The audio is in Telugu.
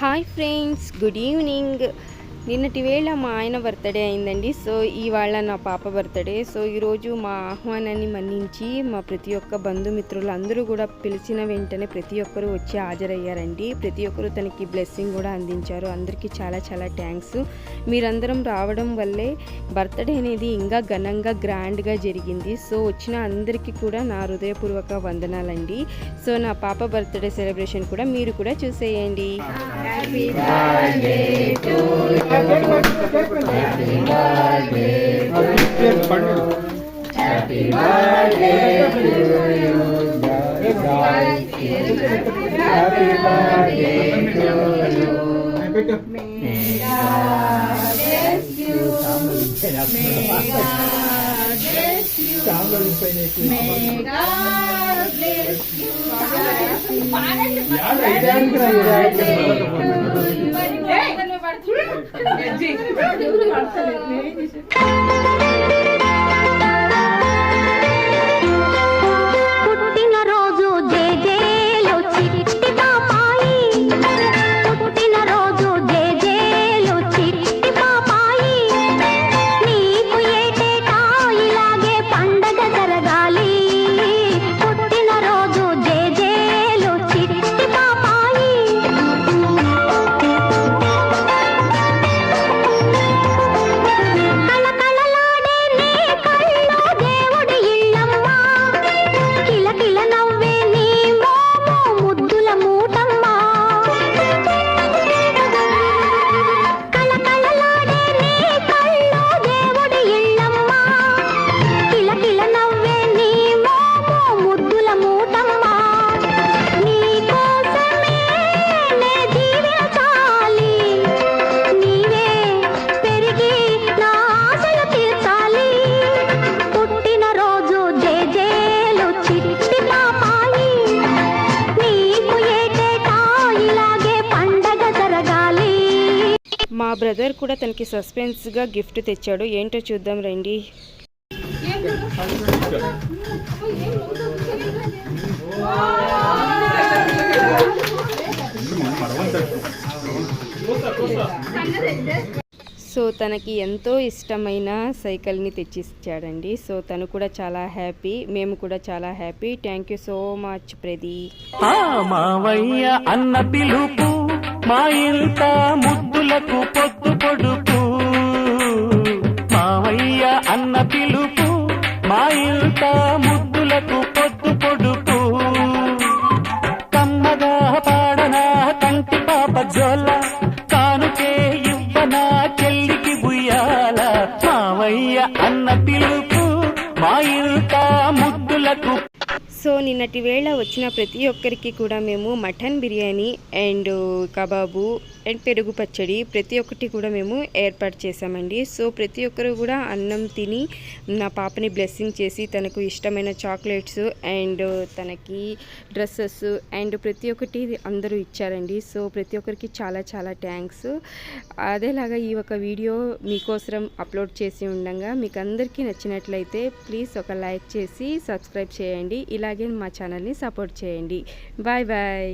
Hi friends, good evening. నిన్నటి వేళ మా ఆయన బర్త్డే అయిందండి. సో ఇవాళ నా పాప బర్త్డే. సో ఈరోజు మా ఆహ్వానాన్ని మన్నించి మా ప్రతి ఒక్క బంధుమిత్రులు అందరూ కూడా పిలిచిన వెంటనే ప్రతి ఒక్కరూ వచ్చి హాజరయ్యారండి. ప్రతి ఒక్కరూ తనకి బ్లెస్సింగ్ కూడా అందించారు. అందరికీ చాలా చాలా థ్యాంక్స్. మీరందరం రావడం వల్లే బర్త్డే అనేది ఇంకా ఘనంగా గ్రాండ్గా జరిగింది. సో వచ్చిన అందరికీ కూడా నా హృదయపూర్వక వందనాలండి. సో నా పాప బర్త్డే సెలబ్రేషన్ కూడా మీరు కూడా చూసేయండి. Happy birthday to you. Happy birthday to you. Happy birthday to you. Happy birthday to you. May God bless you. May God bless you. May God bless you. పుట్టిన రోజు జేజేలో చిట్టి పాపాయి, పుట్టిన రోజు జేజేలో చిట్టి పాపాయి, నీకు ఏటేటా ఇలాగే పండగ జరగాలి. పుట్టిన రోజు జేజేలో చిట్టి పాపాయి. కళకళలాడే నీ కళ్ళో దేవుడి ఇళ్ళమ్మ, కిలకిల నవ్వే నీ మోము ముద్దుల మూటమ్మ. కళకళలాడే నీ కళ్ళో దేవుడి ఇళ్ళమ్మ, కిలకిల నవ్వే నీ మోము ముద్దుల మూటమ్మ. నీ కోసమే నే జీవించాలి, నీవే పెరిగి నా ఆశలు తీర్చాలి. పుట్టిన రోజు జేజేలు చిట్టి పాపాయి, నీకు ఏటేటా ఇలాగే పండగ జరగాలి. మా బ్రదర్ కూడా తనకి సస్పెన్స్గా గిఫ్ట్ తెచ్చాడు. ఏంటో చూద్దాం రండి. సో తనకి ఎంతో ఇష్టమైన సైకిల్ని తెచ్చిచ్చాడండి. సో తను కూడా చాలా హ్యాపీ, మేము కూడా చాలా happy. Thank you so much Pradeep. మావయ్య అన్న పిలుపు మా ఇంత ముద్దులకు పొద్దు పొడుపు. మావయ్య అన్న పిలుపు మా ఇంత ముద్దులకు పొద్దు పొడుపు. కమ్మగా పాడనా కంటి పాప జోల, కానుకే ఇవ్వనా చెల్లికి బుయ్యాల. మావయ్య అన్న పిలుపు మా ఇంత ముద్దులకు. సో నిన్నటి వేళ వచ్చిన ప్రతి ఒక్కరికి కూడా మేము mutton biryani and kebab and పెరుగు పచ్చడి ప్రతి ఒక్కటి కూడా మేము ఏర్పాటు చేసామండి. సో ప్రతి ఒక్కరు కూడా అన్నం తిని నా పాపని బ్లెస్సింగ్ చేసి తనకు ఇష్టమైన చాక్లెట్స్ అండ్ తనకి డ్రెస్సెస్ అండ్ ప్రతి ఒక్కటి అందరూ ఇచ్చారండి. సో ప్రతి ఒక్కరికి చాలా చాలా థ్యాంక్స్. అదేలాగా ఈ ఒక వీడియో మీకోసం అప్లోడ్ చేసి ఉండగా మీకు అందరికీ నచ్చినట్లయితే ప్లీజ్ ఒక లైక్ చేసి సబ్స్క్రైబ్ చేయండి. ఇలాగే మా ఛానల్ని సపోర్ట్ చేయండి. Bye bye.